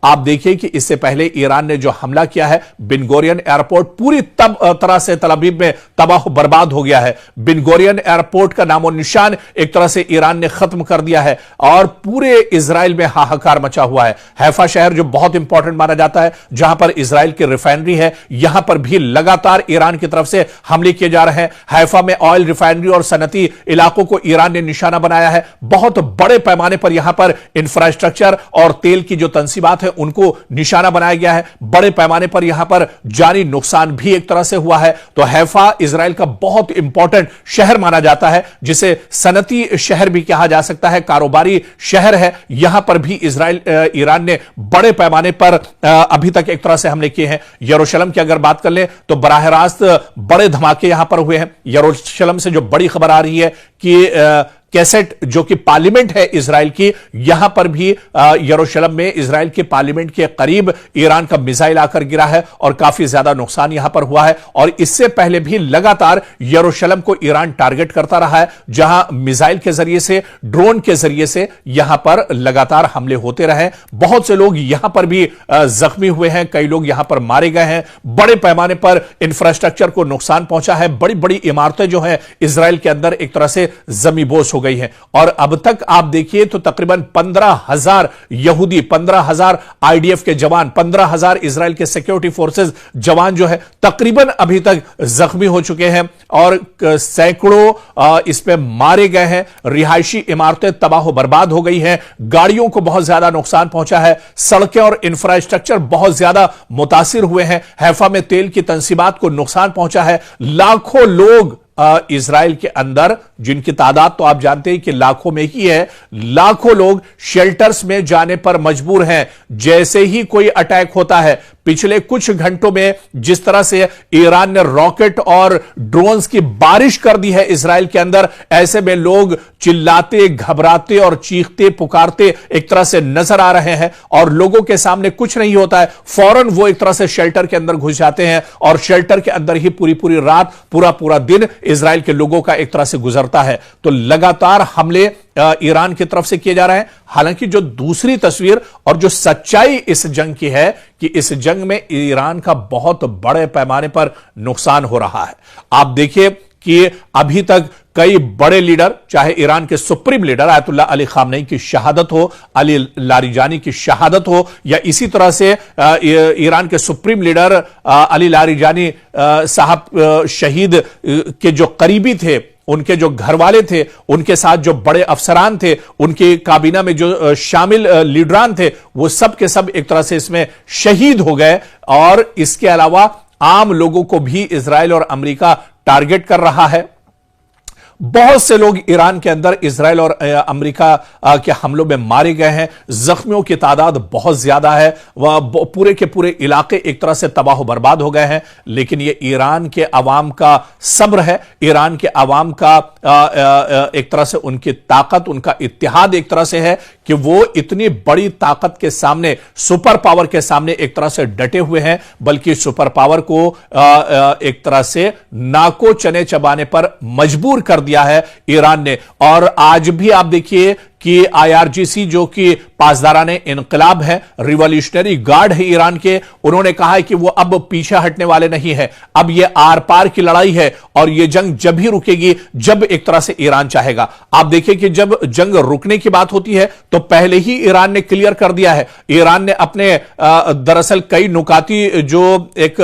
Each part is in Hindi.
आप देखिए कि इससे पहले ईरान ने जो हमला किया है, बिन गुरियन एयरपोर्ट पूरी तरह से तल अवीव में तबाह बर्बाद हो गया है। बिन गुरियन एयरपोर्ट का नामो निशान एक तरह से ईरान ने खत्म कर दिया है और पूरे इजराइल में हाहाकार मचा हुआ है। हैफा शहर जो बहुत इंपॉर्टेंट माना जाता है, जहां पर इजराइल की रिफाइनरी है, यहां पर भी लगातार ईरान की तरफ से हमले किए जा रहे हैं। हैफा में ऑयल रिफाइनरी और सनती इलाकों को ईरान ने निशाना बनाया है। बहुत बड़े पैमाने पर यहां पर इंफ्रास्ट्रक्चर और तेल की जो तंसीबात है उनको निशाना बनाया गया है। बड़े पैमाने पर यहां पर जानी नुकसान भी एक तरह से हुआ है। तो हैफा इजराइल का बहुत इंपॉर्टेंट शहर माना जाता है, जिसे सनती शहर भी कहा जा सकता है, कारोबारी शहर है। यहां पर भी ईरान ने बड़े पैमाने पर अभी तक एक तरह से हमले किए हैं। यरूशलेम की अगर बात कर ले तो बराह रास्त बड़े धमाके यहां पर हुए हैं। यरूशलेम से जो बड़ी खबर आ रही है कि कैसेट जो कि पार्लियामेंट है इजराइल की, यहां पर भी यरूशलेम में इजराइल के पार्लियामेंट के करीब ईरान का मिसाइल आकर गिरा है और काफी ज्यादा नुकसान यहां पर हुआ है। और इससे पहले भी लगातार यरूशलेम को ईरान टारगेट करता रहा है, जहां मिसाइल के जरिए से, ड्रोन के जरिए से यहां पर लगातार हमले होते रहे। बहुत से लोग यहां पर भी जख्मी हुए हैं, कई लोग यहां पर मारे गए हैं। बड़े पैमाने पर इंफ्रास्ट्रक्चर को नुकसान पहुंचा है। बड़ी बड़ी इमारतें जो है इजराइल के अंदर एक तरह से जमीबोस गई है। और अब तक आप देखिए तो तकरीबन 15,000 यहूदी, 15,000 आईडीएफ के जवान, 15,000 इजराइल के सिक्योरिटी फोर्सेस जवान जो है तकरीबन अभी तक जख्मी हो चुके हैं और सैकड़ों इसमें मारे गए हैं। रिहायशी इमारतें तबाह बर्बाद हो गई हैं, गाड़ियों को बहुत ज्यादा नुकसान पहुंचा है, सड़कें और इंफ्रास्ट्रक्चर बहुत ज्यादा मुतासिर हुए हैं। हैफा में तेल की तंसीबात को नुकसान पहुंचा है। लाखों लोग इजराइल के अंदर, जिनकी तादाद तो आप जानते हैं कि लाखों में ही है, लाखों लोग शेल्टर्स में जाने पर मजबूर हैं। जैसे ही कोई अटैक होता है, पिछले कुछ घंटों में जिस तरह से ईरान ने रॉकेट और ड्रोन्स की बारिश कर दी है इजराइल के अंदर, ऐसे में लोग चिल्लाते, घबराते और चीखते पुकारते एक तरह से नजर आ रहे हैं। और लोगों के सामने कुछ नहीं होता है, फौरन वो एक तरह से शेल्टर के अंदर घुस जाते हैं और शेल्टर के अंदर ही पूरी पूरी रात, पूरा पूरा दिन इजराइल के लोगों का एक तरह से गुजरता है। तो लगातार हमले ईरान की तरफ से किए जा रहे हैं। हालांकि जो दूसरी तस्वीर और जो सच्चाई इस जंग की है कि इस जंग में ईरान का बहुत बड़े पैमाने पर नुकसान हो रहा है। आप देखिए कि अभी तक कई बड़े लीडर, चाहे ईरान के supreme leader Ayatollah Ali Khamenei की शहादत हो, अली लारिजानी की शहादत हो, या इसी तरह से ईरान के सुप्रीम लीडर अली लारिजानी साहब शहीद के जो करीबी थे, उनके जो घर वाले थे, उनके साथ जो बड़े अफसरान थे, उनकी काबीना में जो शामिल लीडरान थे, वो सब के सब एक तरह से इसमें शहीद हो गए। और इसके अलावा आम लोगों को भी इजराइल और अमेरिका टारगेट कर रहा है। बहुत से लोग ईरान के अंदर इजराइल और अमेरिका के हमलों में मारे गए हैं। जख्मियों की तादाद बहुत ज्यादा है। वह पूरे के पूरे इलाके एक तरह से तबाह बर्बाद हो गए हैं। लेकिन यह ईरान के अवाम का सब्र है, ईरान के अवाम का एक तरह से उनकी ताकत, उनका इत्तेहाद एक तरह से है कि वो इतनी बड़ी ताकत के सामने, सुपर पावर के सामने एक तरह से डटे हुए हैं। बल्कि सुपर पावर को एक तरह से नाको चने चबाने पर मजबूर कर दिया है ईरान ने। और आज भी आप देखिए कि आईआरजीसी जो कि पासदाराने इनकलाब है, रिवॉल्यूशनरी गार्ड है ईरान के, उन्होंने कहा है कि वो अब पीछे हटने वाले नहीं है। अब ये आर पार की लड़ाई है और ये जंग जब भी रुकेगी जब एक तरह से ईरान चाहेगा। आप देखिए कि जब जंग रुकने की बात होती है तो पहले ही ईरान ने क्लियर कर दिया है। ईरान ने अपने दरअसल कई नुकाती जो एक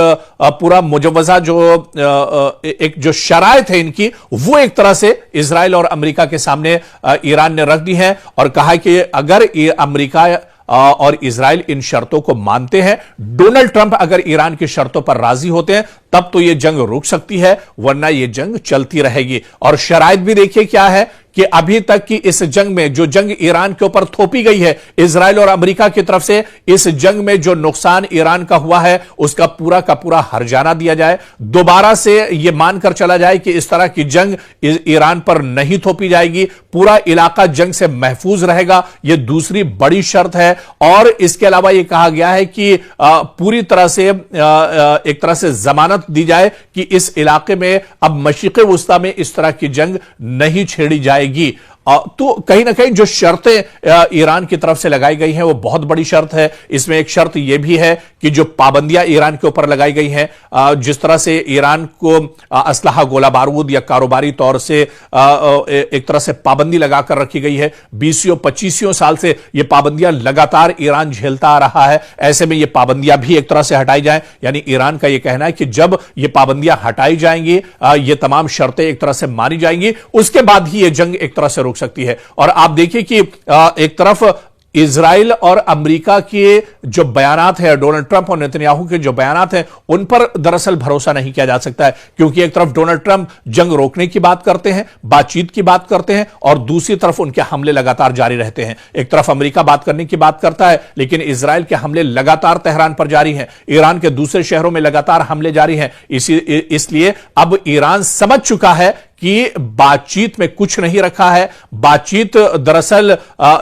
पूरा मुजव्वजा जो शराइत है इनकी, वो एक तरह से इजराइल और अमेरिका के सामने ईरान ने रख दी है और कहा कि अगर अमेरिका और इजराइल इन शर्तों को मानते हैं, डोनाल्ड ट्रंप अगर ईरान की शर्तों पर राजी होते हैं, तब तो यह जंग रुक सकती है, वरना यह जंग चलती रहेगी। और शराइत भी देखिए क्या है कि अभी तक की इस जंग में जो जंग ईरान के ऊपर थोपी गई है इजराइल और अमेरिका की तरफ से, इस जंग में जो नुकसान ईरान का हुआ है उसका पूरा का पूरा हर्जाना दिया जाए। दोबारा से यह मानकर चला जाए कि इस तरह की जंग ईरान पर नहीं थोपी जाएगी, पूरा इलाका जंग से महफूज रहेगा, यह दूसरी बड़ी शर्त है। और इसके अलावा यह कहा गया है कि पूरी तरह से एक तरह से जमानत दी जाए कि इस इलाके में अब मशरिक़ वुस्ता में इस तरह की जंग नहीं छेड़ी जाएगी। तो कहीं ना कहीं जो शर्तें ईरान की तरफ से लगाई गई हैं वो बहुत बड़ी शर्त है। इसमें एक शर्त यह भी है कि जो पाबंदियां ईरान के ऊपर लगाई गई हैं, जिस तरह से ईरान को असलहा, गोला बारूद या कारोबारी तौर से एक तरह से पाबंदी लगाकर रखी गई है, 20-25 साल से ये पाबंदियां लगातार ईरान झेलता आ रहा है। ऐसे में ये पाबंदियां भी एक तरह से हटाई जाएं, यानी ईरान का ये कहना है कि जब ये पाबंदियां हटाई जाएंगी, ये तमाम शर्तें एक तरह से मानी जाएंगी, उसके बाद ही ये जंग एक तरह से रुक सकती है। और आप देखिए कि एक तरफ इजराइल और अमेरिका के जो बयानात हैं, डोनाल्ड ट्रंप और नेतन्याहू के जो बयानात हैं, उन पर दरअसल भरोसा नहीं किया जा सकता है, क्योंकि एक तरफ डोनाल्ड ट्रंप जंग रोकने की बात करते हैं, बातचीत की बात करते हैं, और दूसरी तरफ उनके हमले लगातार जारी रहते हैं। एक तरफ अमेरिका बात करने की बात करता है, लेकिन इजराइल के हमले लगातार तेहरान पर जारी हैं, ईरान के दूसरे शहरों में लगातार हमले जारी हैं। इसलिए अब ईरान समझ चुका है कि बातचीत में कुछ नहीं रखा है। बातचीत दरअसल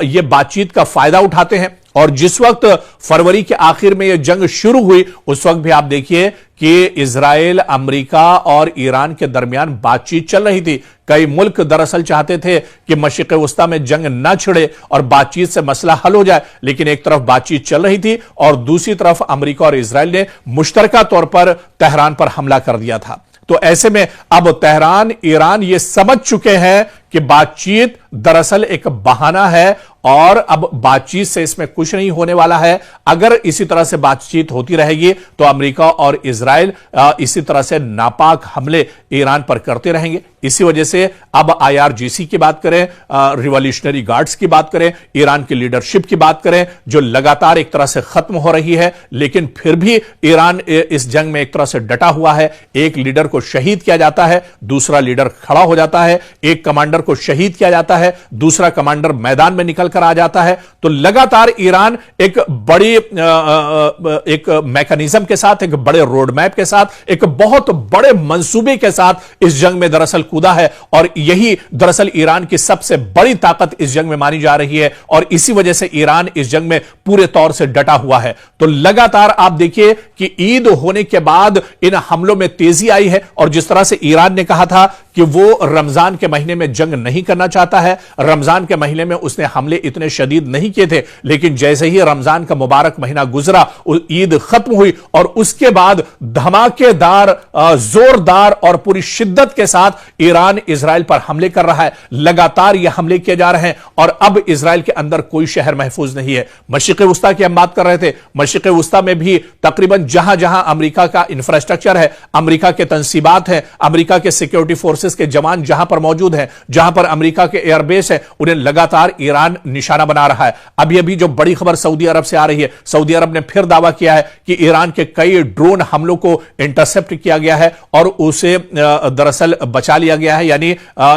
ये बातचीत का फायदा उठाते हैं, और जिस वक्त फरवरी के आखिर में यह जंग शुरू हुई, उस वक्त भी आप देखिए कि इजराइल, अमेरिका और ईरान के दरमियान बातचीत चल रही थी। कई मुल्क दरअसल चाहते थे कि मशरिक़ वस्ता में जंग न छिड़े और बातचीत से मसला हल हो जाए, लेकिन एक तरफ बातचीत चल रही थी और दूसरी तरफ अमेरिका और इजराइल ने मुश्तरका तौर पर तेहरान पर हमला कर दिया था। तो ऐसे में अब तेहरान, ईरान ये समझ चुके हैं कि बातचीत दरअसल एक बहाना है, और अब बातचीत से इसमें कुछ नहीं होने वाला है। अगर इसी तरह से बातचीत होती रहेगी तो अमेरिका और इजराइल इसी तरह से नापाक हमले ईरान पर करते रहेंगे। इसी वजह से अब IRGC की बात करें, रिवॉल्यूशनरी गार्ड्स की बात करें, ईरान की लीडरशिप की बात करें, जो लगातार एक तरह से खत्म हो रही है, लेकिन फिर भी ईरान इस जंग में एक तरह से डटा हुआ है। एक लीडर को शहीद किया जाता है, दूसरा लीडर खड़ा हो जाता है, एक कमांडर को शहीद किया जाता है, दूसरा कमांडर मैदान में निकल कर आ जाता है। तो लगातार ईरान एक बड़ी एक मैकेनिज्म के साथ, एक बड़े रोड मैप के साथ, एक बहुत बड़े मंसूबे के साथ इस जंग में दरअसल कूदा है, और यही दरअसल ईरान की सबसे बड़ी ताकत इस जंग में मानी जा रही है, और इसी वजह से ईरान इस जंग में पूरे तौर से डटा हुआ है। तो लगातार आप देखिए कि ईद होने के बाद इन हमलों में तेजी आई है, और जिस तरह से ईरान ने कहा था कि वो रमजान के महीने में जंग नहीं करना चाहता है, रमजान के महीने में उसने हमले इतने शदीद नहीं किए थे, लेकिन जैसे ही रमजान का मुबारक महीना गुजरा, ईद खत्म हुई, और उसके बाद धमाकेदार, जोरदार और पूरी शिद्दत के साथ ईरान इजराइल पर हमले कर रहा है। लगातार यह हमले किए जा रहे हैं, और अब इजराइल के अंदर कोई शहर महफूज नहीं है। मशरिक़ वस्ता की हम बात कर रहे थे, मशरिक़ वस्ता में भी तकरीबन जहां जहां अमेरिका का इंफ्रास्ट्रक्चर है, अमेरिका के तंसीबात हैं, अमेरिका के सिक्योरिटी फोर्सेस के जवान जहां पर मौजूद हैं, जहां पर अमेरिका के एयरबेस है, उन्हें लगातार ईरान निशाना बना रहा है। अभी अभी जो बड़ी खबर सऊदी अरब से आ रही है, सऊदी अरब ने फिर दावा किया है कि ईरान के कई ड्रोन हमलों को इंटरसेप्ट किया गया है और उसे दरअसल बचा लिया गया है, यानी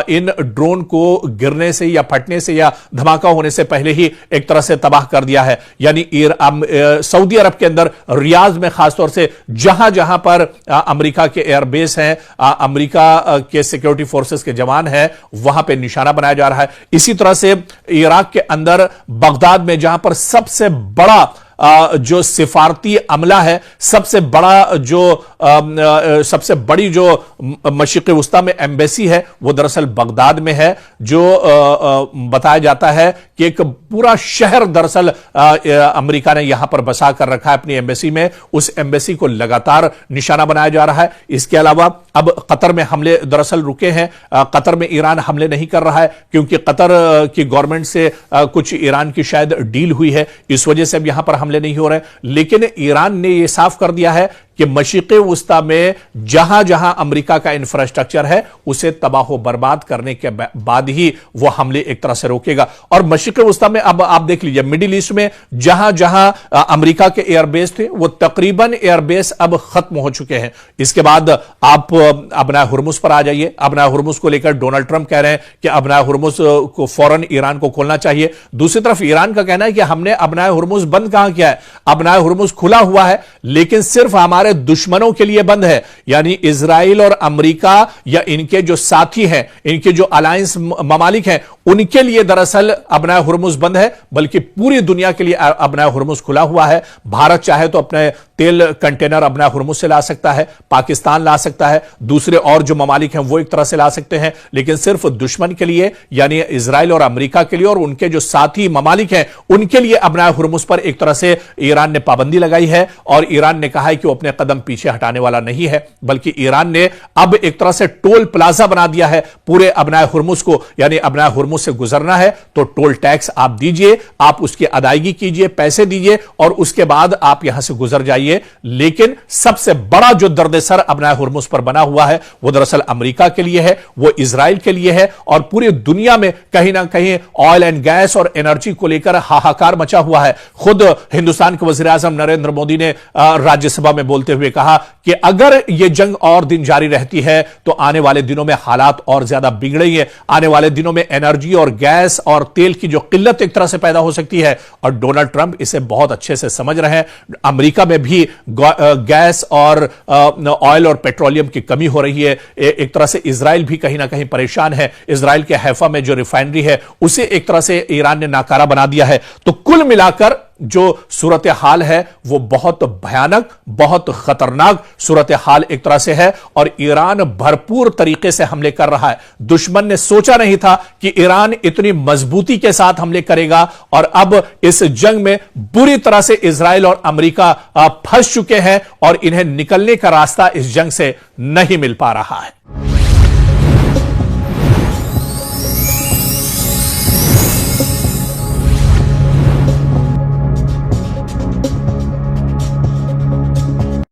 इन ड्रोन को गिरने से या फटने से या धमाका होने से पहले ही एक तरह से तबाह कर दिया है। यानी सऊदी अरब के अंदर रियाद में खासतौर से जहां जहां पर अमेरिका के एयरबेस हैं, अमेरिका के सिक्योरिटी फोर्सेस के जवान हैं, वहां पे निशाना बनाया जा रहा है। इसी तरह से इराक के अंदर बगदाद में जहां पर सबसे बड़ा जो सिफारती अमला है, सबसे बड़ी जो मशरिक़ वस्ता में एम्बेसी है, वो दरअसल बगदाद में है, जो बताया जाता है कि एक पूरा शहर दरअसल अमेरिका ने यहां पर बसा कर रखा है अपनी एम्बेसी में। उस एम्बेसी को लगातार निशाना बनाया जा रहा है। इसके अलावा अब कतर में हमले दरअसल रुके हैं। कतर में ईरान हमले नहीं कर रहा है, क्योंकि कतर की गवर्नमेंट से कुछ ईरान की शायद डील हुई है, इस वजह से अब यहां पर हमले नहीं हो रहे। लेकिन ईरान ने यह साफ कर दिया है कि मशरिक़ वस्ता में जहां जहां अमेरिका का इंफ्रास्ट्रक्चर है, उसे तबाह बर्बाद करने के बाद ही वह हमले एक तरह से रोकेगा। और मशरिक़ वस्ता में अब आप देख लीजिए, मिडिल ईस्ट में जहां जहां अमेरिका के एयरबेस थे, वो तकरीबन एयरबेस अब खत्म हो चुके हैं। इसके बाद आप अबना हुर्मुज पर आ जाइए। अबना हुर्मुज को लेकर डोनाल्ड ट्रंप कह रहे हैं कि अबना हुर्मुज को फौरन ईरान को खोलना चाहिए। दूसरी तरफ ईरान का कहना है कि हमने अबना हुर्मुज बंद कहां किया है, अबना हुर्मुज खुला हुआ है, लेकिन सिर्फ हमारे दुश्मनों के लिए बंद है, यानी इजराइल और अमेरिका या इनके जो साथी हैं, इनके जो अलायंस ममालिक हैं, उनके लिए दरअसल अबना हुर्मुज बंद है, बल्कि पूरी दुनिया के लिए अबना हुर्मुज खुला हुआ है। भारत चाहे तो अपने तेल कंटेनर अपना हुर्मुज से ला सकता है, पाकिस्तान ला सकता है, दूसरे और जो ममालिक हैं वो एक तरह से ला सकते हैं, लेकिन सिर्फ दुश्मन के लिए यानी इजराइल और अमेरिका के लिए और उनके जो साथी ममालिक हैं उनके लिए अपना हुर्मुज पर एक तरह से ईरान ने पाबंदी लगाई है। और ईरान ने कहा है कि वो अपने कदम पीछे हटाने वाला नहीं है, बल्कि ईरान ने अब एक तरह से टोल प्लाजा बना दिया है पूरे अपना हुर्मुज को, यानी अपना हुर्मुज से गुजरना है तो टोल टैक्स आप दीजिए, आप उसकी अदायगी कीजिए, पैसे दीजिए और उसके बाद आप यहां से गुजर जाइए। लेकिन सबसे बड़ा जो दर्द-ए-सर अपना हुर्मुज पर बना हुआ है वो दरअसल अमेरिका के लिए है, वो इजराइल के लिए है और पूरी दुनिया में कहीं ना कहीं ऑयल एंड गैस और एनर्जी को लेकर हाहाकार मचा हुआ है। खुद हिंदुस्तान के वजीर आजम नरेंद्र मोदी ने राज्यसभा में बोलते हुए कहा कि अगर यह जंग और दिन जारी रहती है तो आने वाले दिनों में हालात और ज्यादा बिगड़ेंगे, आने वाले दिनों में एनर्जी और गैस और तेल की जो किल्लत एक तरह से पैदा हो सकती है। और डोनाल्ड ट्रंप इसे बहुत अच्छे से समझ रहे हैं। अमेरिका में भी गैस और ऑयल और पेट्रोलियम की कमी हो रही है। एक तरह से इजराइल भी कहीं ना कहीं परेशान है। इजराइल के हैफा में जो रिफाइनरी है उसे एक तरह से ईरान ने नाकारा बना दिया है। तो कुल मिलाकर जो सूरत हाल है वो बहुत भयानक, बहुत खतरनाक सूरत हाल एक तरह से है और ईरान भरपूर तरीके से हमले कर रहा है। दुश्मन ने सोचा नहीं था कि ईरान इतनी मजबूती के साथ हमले करेगा और अब इस जंग में बुरी तरह से इजराइल और अमेरिका फंस चुके हैं और इन्हें निकलने का रास्ता इस जंग से नहीं मिल पा रहा है।